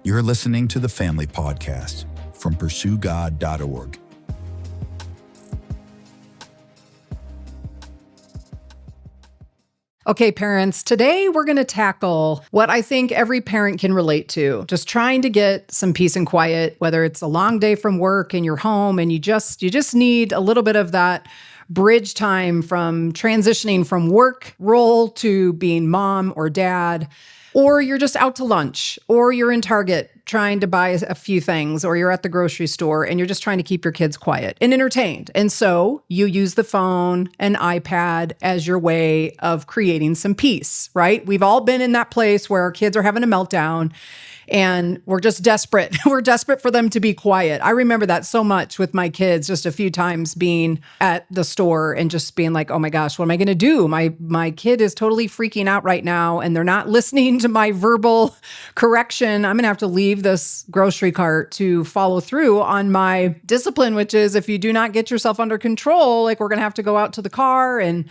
You're listening to the Family Podcast from PursueGOD.org. Okay, parents, today we're going to tackle what I think every parent can relate to. Just trying to get some peace and quiet, whether it's a long day from work and you're home and you just need a little bit of that bridge time from transitioning from work role to being mom or dad, or you're just out to lunch, or you're in Target trying to buy a few things, or you're at the grocery store and you're just trying to keep your kids quiet and entertained. And so you use the phone and iPad as your way of creating some peace, right? We've all been in that place where our kids are having a meltdown and we're just desperate. We're desperate for them to be quiet. I remember that so much with my kids, just a few times being at the store and just being like, oh my gosh, what am I going to do? My kid is totally freaking out right now and they're not listening to my verbal correction. I'm going to have to leave this grocery cart to follow through on my discipline, which is if you do not get yourself under control, like we're going to have to go out to the car and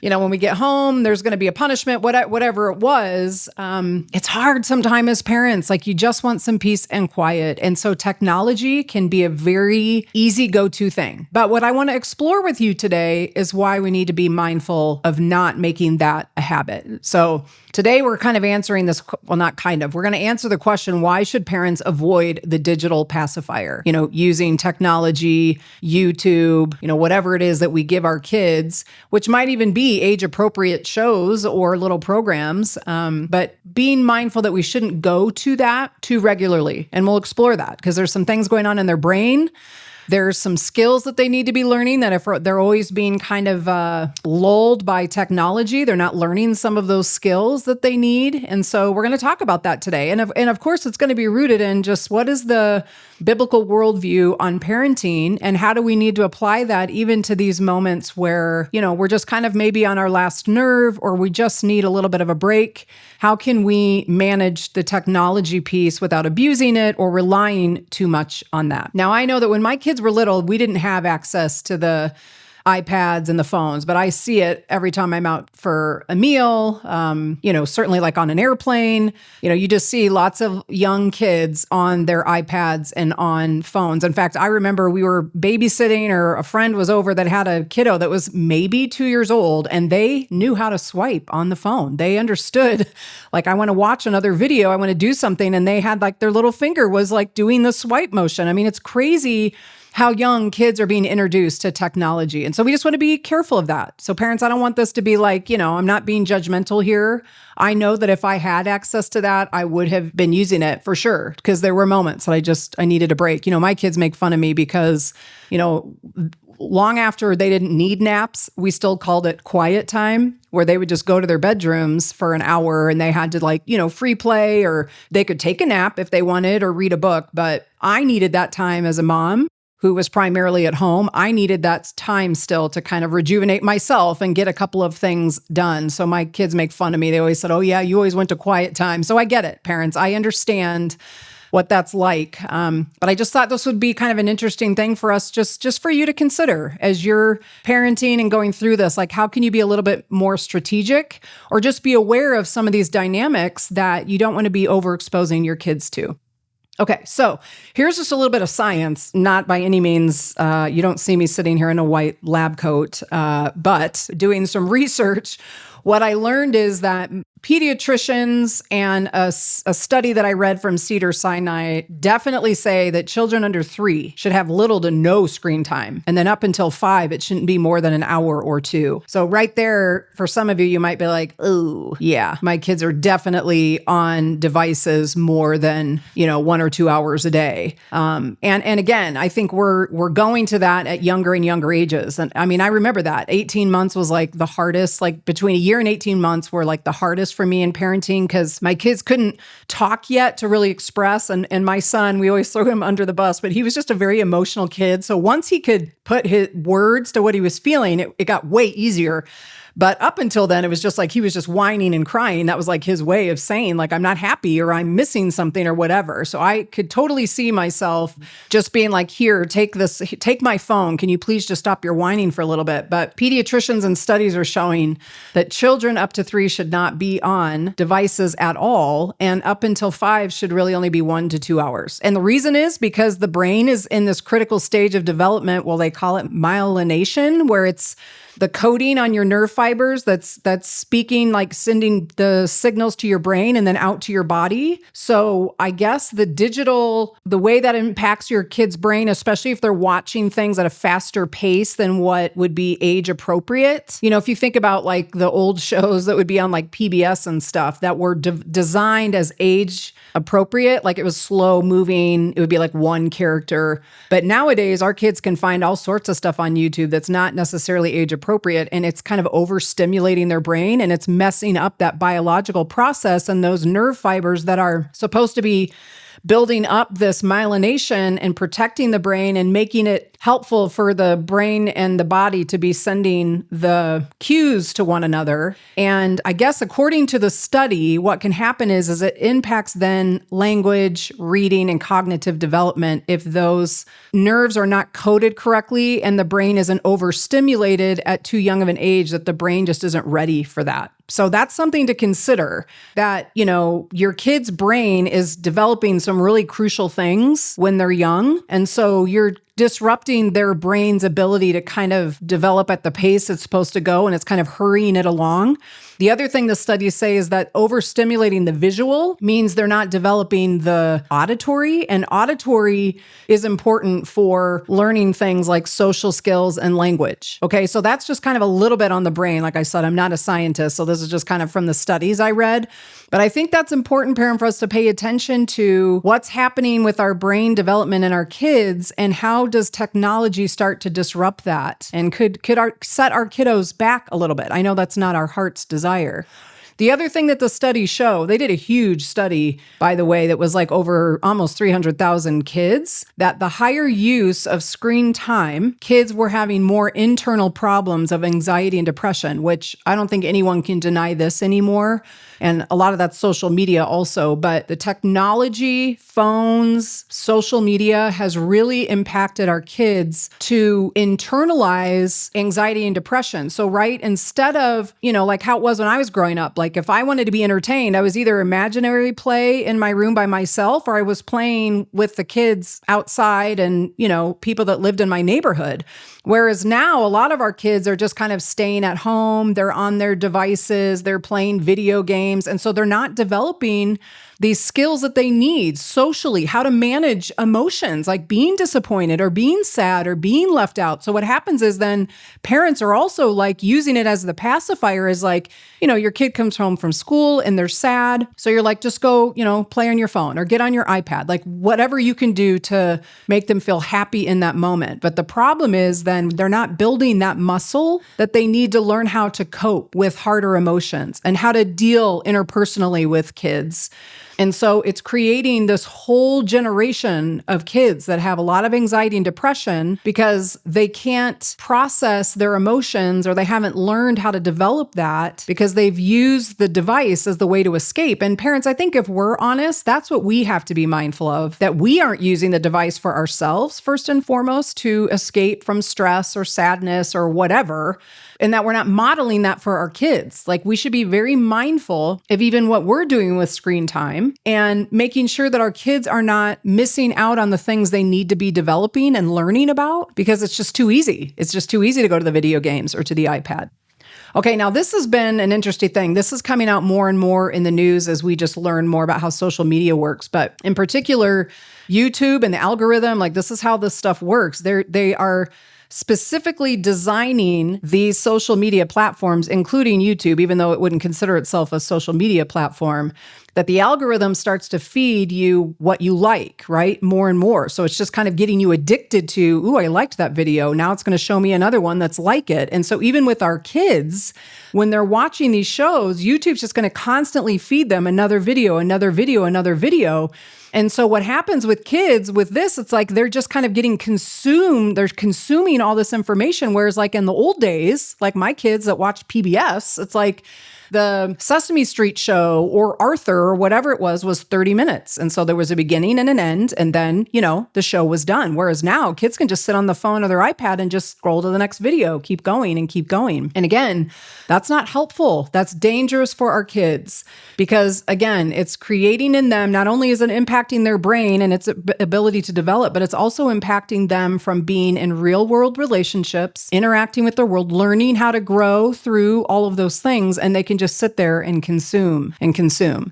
when we get home, there's going to be a punishment, whatever it was. It's hard sometimes as parents, like you just want some peace and quiet. And so technology can be a very easy go-to thing. But what I want to explore with you today is why we need to be mindful of not making that a habit. So today we're kind of answering this, well, not kind of, we're going to answer the question, why should parents avoid the digital pacifier? Using technology, YouTube, whatever it is that we give our kids, which might even be age-appropriate shows or little programs, but being mindful that we shouldn't go to that too regularly. And we'll explore that because there's some things going on in their brain. There's some skills that they need to be learning that if they're always being kind of lulled by technology, they're not learning some of those skills that they need. And so we're going to talk about that today. And of course, it's going to be rooted in just what is the biblical worldview on parenting and how do we need to apply that even to these moments where, we're just kind of maybe on our last nerve or we just need a little bit of a break. How can we manage the technology piece without abusing it or relying too much on that? Now, I know that when my kids were little, we didn't have access to the iPads and the phones, but I see it every time I'm out for a meal, certainly like on an airplane, you just see lots of young kids on their iPads and on phones. In fact, I remember we were babysitting or a friend was over that had a kiddo that was maybe 2 years old and they knew how to swipe on the phone. They understood, like, I want to watch another video, I want to do something. And they had like their little finger was like doing the swipe motion. I mean, it's crazy how young kids are being introduced to technology. And so we just want to be careful of that. So parents, I don't want this to be like, I'm not being judgmental here. I know that if I had access to that, I would have been using it for sure, because there were moments that I needed a break. My kids make fun of me because, long after they didn't need naps, we still called it quiet time, where they would just go to their bedrooms for an hour and they had to free play, or they could take a nap if they wanted or read a book. But I needed that time as a mom who was primarily at home. I needed that time still to kind of rejuvenate myself and get a couple of things done. So my kids make fun of me. They always said, oh yeah, you always went to quiet time. So I get it, parents. I understand what that's like. But I just thought this would be kind of an interesting thing for us, just for you to consider as you're parenting and going through this. Like, how can you be a little bit more strategic or just be aware of some of these dynamics that you don't want to be overexposing your kids to? Okay, so here's just a little bit of science, not by any means, you don't see me sitting here in a white lab coat, but doing some research. What I learned is that pediatricians and a study that I read from Cedars-Sinai definitely say that children under 3 should have little to no screen time. And then up until 5, it shouldn't be more than an hour or 2. So right there, for some of you, you might be like, oh, yeah, my kids are definitely on devices more than, 1 or 2 hours a day. And again, I think we're going to that at younger and younger ages. And I mean, I remember that 18 months was like the hardest, like between a year and 18 months were like the hardest for me in parenting because my kids couldn't talk yet to really express. And my son, we always throw him under the bus, but he was just a very emotional kid. So once he could put his words to what he was feeling, it got way easier. But up until then, it was just like he was just whining and crying. That was like his way of saying, like, I'm not happy or I'm missing something or whatever. So I could totally see myself just being like, here, take my phone. Can you please just stop your whining for a little bit? But pediatricians and studies are showing that children up to 3 should not be on devices at all. And up until 5 should really only be 1 to 2 hours. And the reason is because the brain is in this critical stage of development. Well, they call it myelination, where it's the coating on your nerve fibers that's speaking, like sending the signals to your brain and then out to your body. So I guess the way that impacts your kid's brain, especially if they're watching things at a faster pace than what would be age appropriate. If you think about like the old shows that would be on like PBS and stuff that were designed as age appropriate, like it was slow moving, it would be like one character. But nowadays, our kids can find all sorts of stuff on YouTube that's not necessarily age appropriate, and it's kind of overstimulating their brain, and it's messing up that biological process and those nerve fibers that are supposed to be building up this myelination and protecting the brain and making it helpful for the brain and the body to be sending the cues to one another. And I guess according to the study, what can happen is it impacts then language, reading, and cognitive development if those nerves are not coded correctly and the brain isn't overstimulated at too young of an age that the brain just isn't ready for that. So that's something to consider, that, your kid's brain is developing some really crucial things when they're young. And so you're disrupting their brain's ability to kind of develop at the pace it's supposed to go, and it's kind of hurrying it along. The other thing the studies say is that overstimulating the visual means they're not developing the auditory, and auditory is important for learning things like social skills and language. Okay, so that's just kind of a little bit on the brain. Like I said, I'm not a scientist, so this is just kind of from the studies I read. But I think that's important, parent, for us to pay attention to what's happening with our brain development in our kids, and how does technology start to disrupt that, and could set our kiddos back a little bit. I know that's not our heart's desire. The other thing that the studies show, they did a huge study, by the way, that was like over almost 300,000 kids, that the higher use of screen time, kids were having more internal problems of anxiety and depression, which I don't think anyone can deny this anymore. And a lot of that's social media also. But the technology, phones, social media has really impacted our kids to internalize anxiety and depression. So, right, instead of, like how it was when I was growing up, like if I wanted to be entertained, I was either imaginary play in my room by myself, or I was playing with the kids outside and, people that lived in my neighborhood. Whereas now a lot of our kids are just kind of staying at home, they're on their devices, they're playing video games, and so they're not developing these skills that they need socially, how to manage emotions like being disappointed or being sad or being left out. So what happens is then parents are also like using it as the pacifier, is like, your kid comes home from school and they're sad. So you're like, just go, play on your phone or get on your iPad, like whatever you can do to make them feel happy in that moment. But the problem is then they're not building that muscle that they need to learn how to cope with harder emotions and how to deal interpersonally with kids. And so it's creating this whole generation of kids that have a lot of anxiety and depression because they can't process their emotions, or they haven't learned how to develop that because they've used the device as the way to escape. And parents, I think if we're honest, that's what we have to be mindful of, that we aren't using the device for ourselves, first and foremost, to escape from stress or sadness or whatever, and that we're not modeling that for our kids. Like, we should be very mindful of even what we're doing with screen time and making sure that our kids are not missing out on the things they need to be developing and learning about, because it's just too easy. It's just too easy to go to the video games or to the iPad. Okay, now this has been an interesting thing. This is coming out more and more in the news as we just learn more about how social media works. But in particular, YouTube and the algorithm, like this is how this stuff works. They are specifically designing these social media platforms, including YouTube, even though it wouldn't consider itself a social media platform, that the algorithm starts to feed you what you like, right? More and more. So it's just kind of getting you addicted to, ooh, I liked that video. Now it's going to show me another one that's like it. And so even with our kids, when they're watching these shows, YouTube's just going to constantly feed them another video, another video, another video. And so what happens with kids with this, it's like they're just kind of getting consumed. They're consuming all this information. Whereas like in the old days, like my kids that watched PBS, it's like the Sesame Street show or Arthur or whatever it was 30 minutes. And so there was a beginning and an end. And then, the show was done. Whereas now kids can just sit on the phone or their iPad and just scroll to the next video, keep going and keep going. And again, that's not helpful. That's dangerous for our kids because again, it's creating in them, not only is it impacting their brain and its ability to develop, but it's also impacting them from being in real world relationships, interacting with the world, learning how to grow through all of those things. And they can just sit there and consume.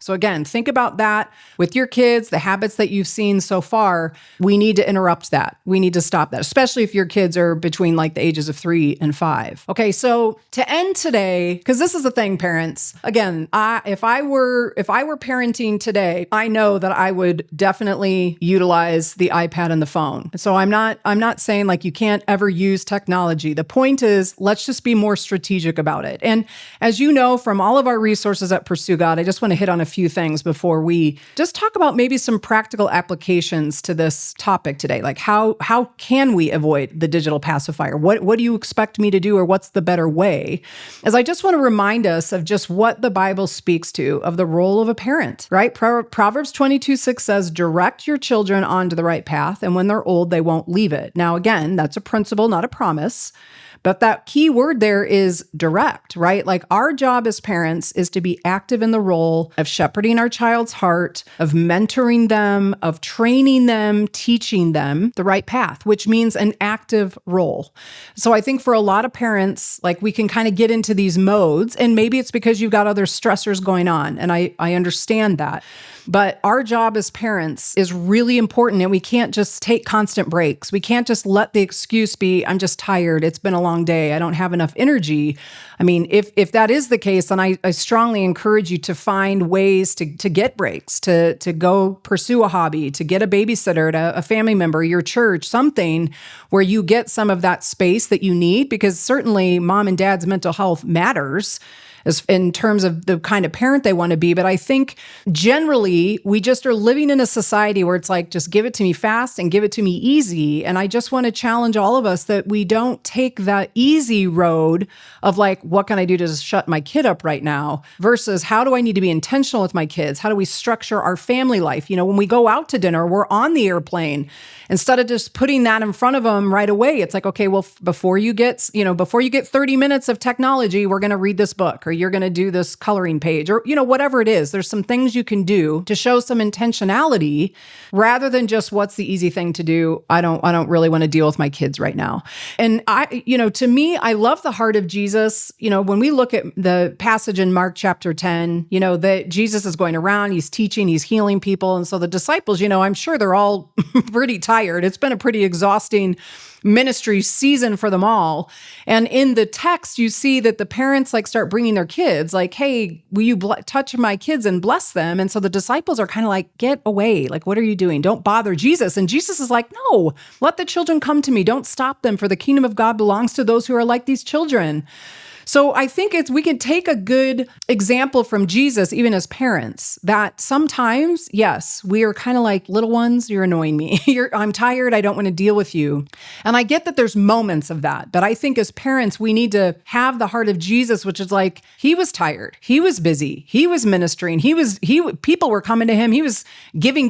So again, think about that with your kids, the habits that you've seen so far. We need to interrupt that. We need to stop that, especially if your kids are between like the ages of 3 and 5. Okay, so to end today, because this is the thing, parents, again, if I were parenting today, I know that I would definitely utilize the iPad and the phone. So I'm not saying like you can't ever use technology. The point is, let's just be more strategic about it. And as you know, from all of our resources at Pursue God, I just want to hit on a few things before we just talk about maybe some practical applications to this topic today. Like how can we avoid the digital pacifier? What do you expect me to do, or what's the better way? As I just want to remind us of just what the Bible speaks to of the role of a parent, right? Proverbs 22:6 says, direct your children onto the right path, and when they're old, they won't leave it. Now, again, that's a principle, not a promise. But that key word there is direct, right? Like our job as parents is to be active in the role of shepherding our child's heart, of mentoring them, of training them, teaching them the right path, which means an active role. So I think for a lot of parents, like we can kind of get into these modes, and maybe it's because you've got other stressors going on, and I understand that. But our job as parents is really important, and we can't just take constant breaks. We can't just let the excuse be, I'm just tired. It's been a long day. I don't have enough energy. I mean, if that is the case, then I strongly encourage you to find ways to get breaks, to go pursue a hobby, to get a babysitter, to a family member, your church, something where you get some of that space that you need, because certainly mom and dad's mental health matters in terms of the kind of parent they want to be. But I think generally we just are living in a society where it's like, just give it to me fast and give it to me easy. And I just want to challenge all of us that we don't take the easy road of like, what can I do to just shut my kid up right now? Versus how do I need to be intentional with my kids? How do we structure our family life? When we go out to dinner, we're on the airplane. Instead of just putting that in front of them right away, it's like, okay, well, before you get 30 minutes of technology, we're going to read this book, or you're going to do this coloring page, or, whatever it is. There's some things you can do to show some intentionality rather than just what's the easy thing to do. I don't really want to deal with my kids right now. And to me, I love the heart of Jesus. When we look at the passage in Mark chapter 10, that Jesus is going around, he's teaching, he's healing people. And so the disciples, I'm sure they're all pretty tired. It's been a pretty exhausting ministry season for them all. And in the text, you see that the parents start bringing their kids, like, hey, will you touch my kids and bless them? And so the disciples are kind of like, get away. Like, what are you doing? Don't bother Jesus. And Jesus is like, no, let the children come to me. Don't stop them, for the kingdom of God belongs to those who are like these children. So I think we can take a good example from Jesus, even as parents, that sometimes, yes, we are kind of like, little ones, you're annoying me. I'm tired. I don't want to deal with you. And I get that there's moments of that. But I think as parents, we need to have the heart of Jesus, which is like, he was tired. He was busy. He was ministering. People were coming to him. He was giving,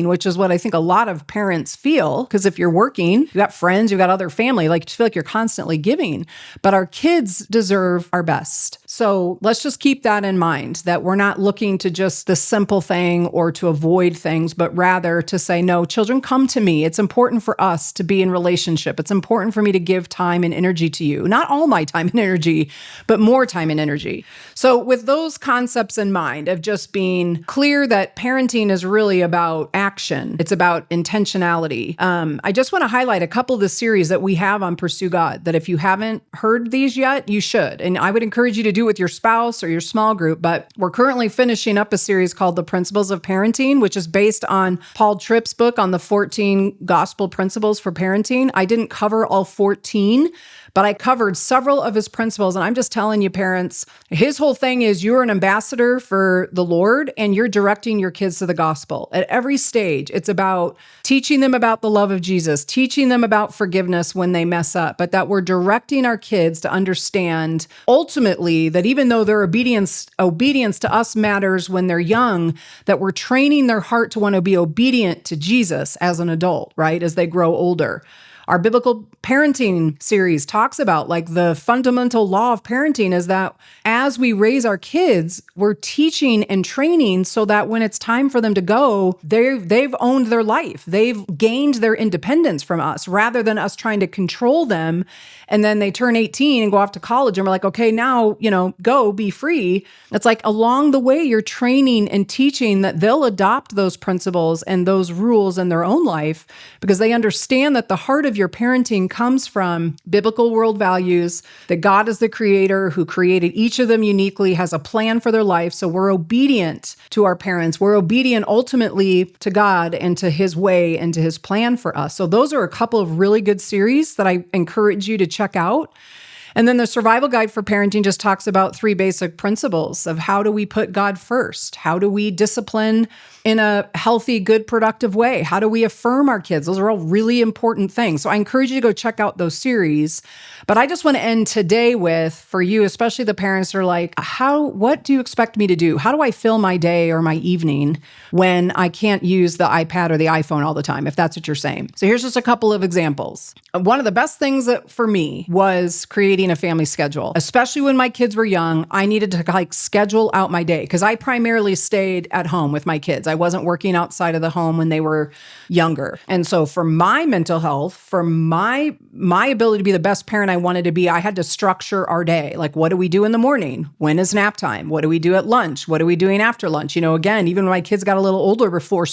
which is what I think a lot of parents feel. Because if you're working, you got friends, you got other family, you feel like you're constantly giving. But our kids deserve our best. So let's just keep that in mind, that we're not looking to just the simple thing or to avoid things, but rather to say, no, children, come to me. It's important for us to be in relationship. It's important for me to give time and energy to you. Not all my time and energy, but more time and energy. So with those concepts in mind of just being clear that parenting is really about action, it's about intentionality. I just want to highlight a couple of the series that we have on Pursue God, that if you haven't heard these yet, you should. And I would encourage you to do with your spouse or your small group, but we're currently finishing up a series called The Principles of Parenting, which is based on Paul Tripp's book on the 14 gospel principles for parenting. I didn't cover all 14, but I covered several of his principles. And I'm just telling you, parents, his whole thing is you're an ambassador for the Lord and you're directing your kids to the gospel. At every stage, it's about teaching them about the love of Jesus, teaching them about forgiveness when they mess up, but that we're directing our kids to understand ultimately that even though their obedience to us matters when they're young, that we're training their heart to want to be obedient to Jesus as an adult, right? As they grow older. Our biblical parenting series talks about like the fundamental law of parenting is that as we raise our kids, we're teaching and training so that when it's time for them to go, they've owned their life. They've gained their independence from us rather than us trying to control them. And then they turn 18 and go off to college and we're like, okay, now, go be free. It's like along the way, you're training and teaching that they'll adopt those principles and those rules in their own life because they understand that the heart of your parenting comes from biblical world values, that God is the creator who created each of them uniquely, has a plan for their life. So we're obedient to our parents. We're obedient ultimately to God and to his way and to his plan for us. So those are a couple of really good series that I encourage you to check out. And then the Survival Guide for Parenting just talks about 3 basic principles of how do we put God first? How do we discipline in a healthy, good, productive way? How do we affirm our kids? Those are all really important things. So I encourage you to go check out those series. But I just want to end today with, for you, especially the parents that are like, what do you expect me to do? How do I fill my day or my evening when I can't use the iPad or the iPhone all the time, if that's what you're saying? So here's just a couple of examples. One of the best things that for me was creating a family schedule, especially when my kids were young. I needed to schedule out my day because I primarily stayed at home with my kids. I wasn't working outside of the home when they were younger. And so for my mental health, for my ability to be the best parent I wanted to be, I had to structure our day. Like, what do we do in the morning? When is nap time? What do we do at lunch? What are we doing after lunch? Again, even when my kids got a little older before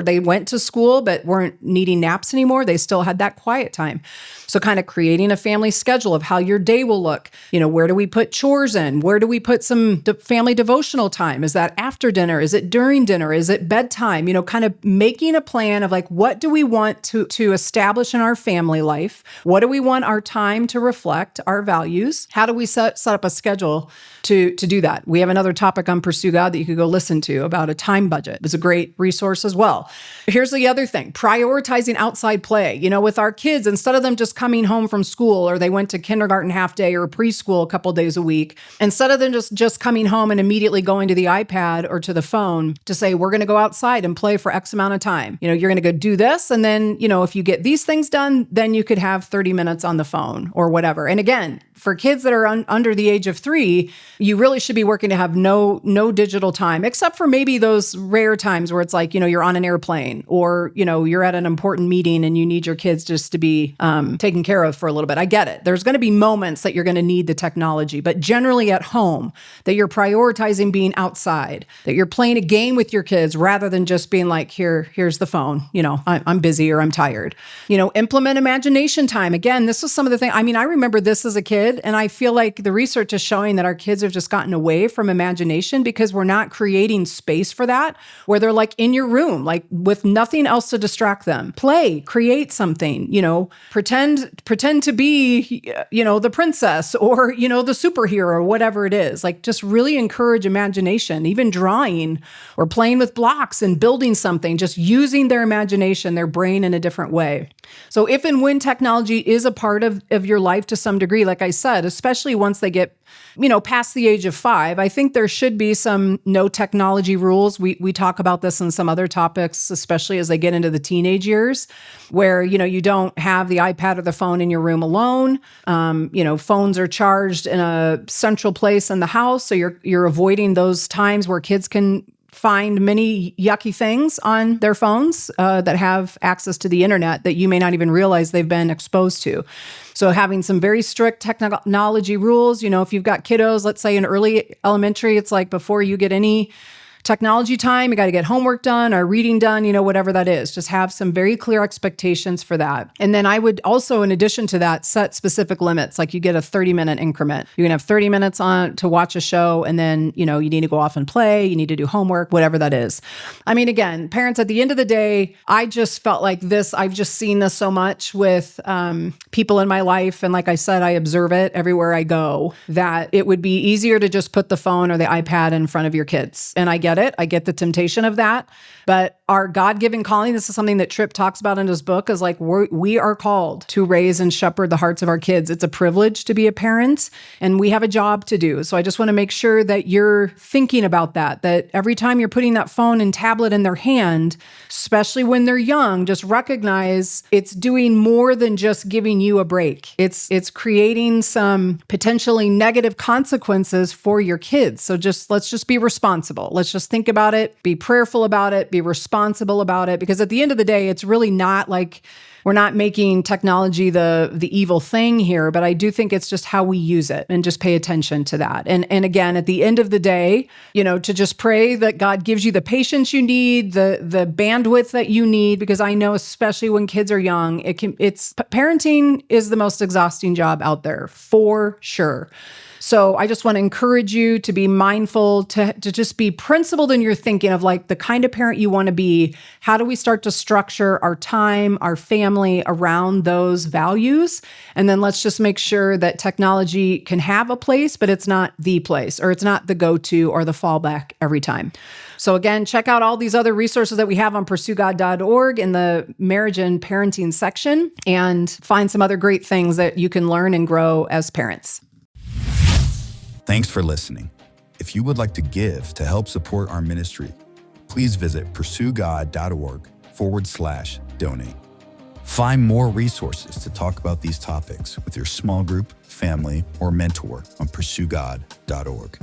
they went to school but weren't needing naps anymore, they still had that quiet time. So kind of creating a family schedule of how your day will look. Where do we put chores in? Where do we put some family devotional time? Is that after dinner? Is it during dinner? Is it bedtime? Kind of making a plan of what do we want to establish in our family life? What do we want our time to reflect, our values? How do we set up a schedule to do that? We have another topic on Pursue God that you could go listen to about a time budget. It's a great resource as well. Here's the other thing, prioritizing outside play. With our kids, instead of them just coming home from school or they went to kindergarten half day or preschool a couple days a week, instead of them just coming home and immediately going to the iPad or to the phone to say, we're going to go outside and play for X amount of time. You're going to go do this. And then, if you get these things done, then you could have 30 minutes on the phone or whatever. And again, for kids that are under the age of 3, you really should be working to have no digital time, except for maybe those rare times where it's like, you're on an airplane or, you're at an important meeting and you need your kids just to be taken care of for a little bit. I get it. There's going to be moments that you're going to need the technology, but generally at home, that you're prioritizing being outside, that you're playing a game with your kids rather than just being like, here's the phone, I'm busy or I'm tired. Implement imagination time. Again, this was some of the things, I remember this as a kid. And I feel like the research is showing that our kids have just gotten away from imagination because we're not creating space for that, where they're in your room, with nothing else to distract them. Play, create something, pretend to be, the princess or, the superhero or whatever it is. Just really encourage imagination, even drawing or playing with blocks and building something, just using their imagination, their brain in a different way. So if and when technology is a part of your life to some degree, like I said, especially once they get, past the age of 5, I think there should be some no technology rules. We talk about this in some other topics, especially as they get into the teenage years, where, you don't have the iPad or the phone in your room alone. Phones are charged in a central place in the house. So you're avoiding those times where kids can find many yucky things on their phones that have access to the internet that you may not even realize they've been exposed to. So having some very strict technology rules, if you've got kiddos, let's say in early elementary, it's before you get any technology time, you got to get homework done or reading done, whatever that is. Just have some very clear expectations for that. And then I would also, in addition to that, set specific limits. Like you get a 30-minute increment. You can have 30 minutes on to watch a show, and then, you need to go off and play, you need to do homework, whatever that is. I mean, again, parents, at the end of the day, I just felt like this, I've just seen this so much with people in my life. And like I said, I observe it everywhere I go, that it would be easier to just put the phone or the iPad in front of your kids. And I get it. I get the temptation of that. But our God-given calling, this is something that Tripp talks about in his book, is like we are called to raise and shepherd the hearts of our kids. It's a privilege to be a parent, and we have a job to do. So I just want to make sure that you're thinking about that every time you're putting that phone and tablet in their hand, especially when they're young, just recognize it's doing more than just giving you a break. It's creating some potentially negative consequences for your kids. So let's just be responsible. Let's just think about it, be prayerful about it, be responsible about it, because at the end of the day, it's really not like we're not making technology the evil thing here, but I do think it's just how we use it, and just pay attention to that. And again, at the end of the day, to just pray that God gives you the patience you need, the bandwidth that you need, because I know, especially when kids are young, parenting is the most exhausting job out there, for sure. So I just want to encourage you to be mindful, to just be principled in your thinking of like the kind of parent you want to be. How do we start to structure our time, our family around those values? And then let's just make sure that technology can have a place, but it's not the place, or it's not the go-to or the fallback every time. So again, check out all these other resources that we have on PursueGOD.org in the marriage and parenting section, and find some other great things that you can learn and grow as parents. Thanks for listening. If you would like to give to help support our ministry, please visit PursueGOD.org/donate. Find more resources to talk about these topics with your small group, family, or mentor on PursueGOD.org.